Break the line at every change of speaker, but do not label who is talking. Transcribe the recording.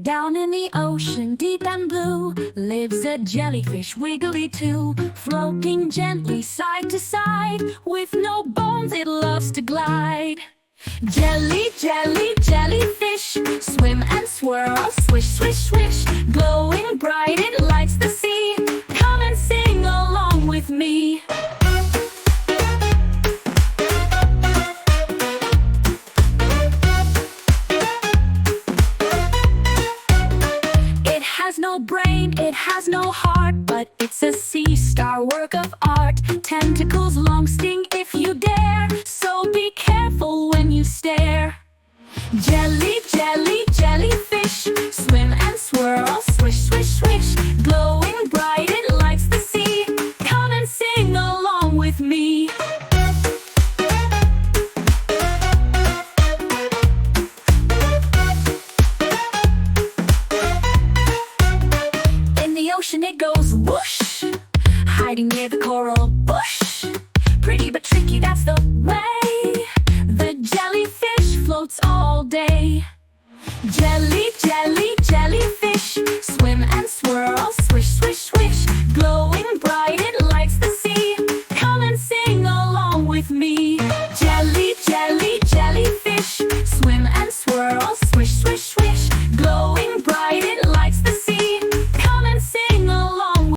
Down in the ocean, deep and blue, lives a jellyfish, wiggly too, floating gently side to side. With no bones, it loves to glide. Jelly, jelly, jellyfish, swim and swirl, swish, swish, swish. Glowing bright, it lights the sea. Come and sing along with me. It has no brain, it has no heart, but it's a sea star work of art. Tentacles long, sting if you dare, so be careful when you stare. Jelly, jelly, jellyfish, swim and swirl, swish, swish, swish. Glowing bright, it lights the sea. Come and sing along with me. In the ocean it goes whoosh, hiding near the coral bush. Pretty but tricky, that's the way. The jellyfish floats all day. Jelly, jelly, jellyfish, swim and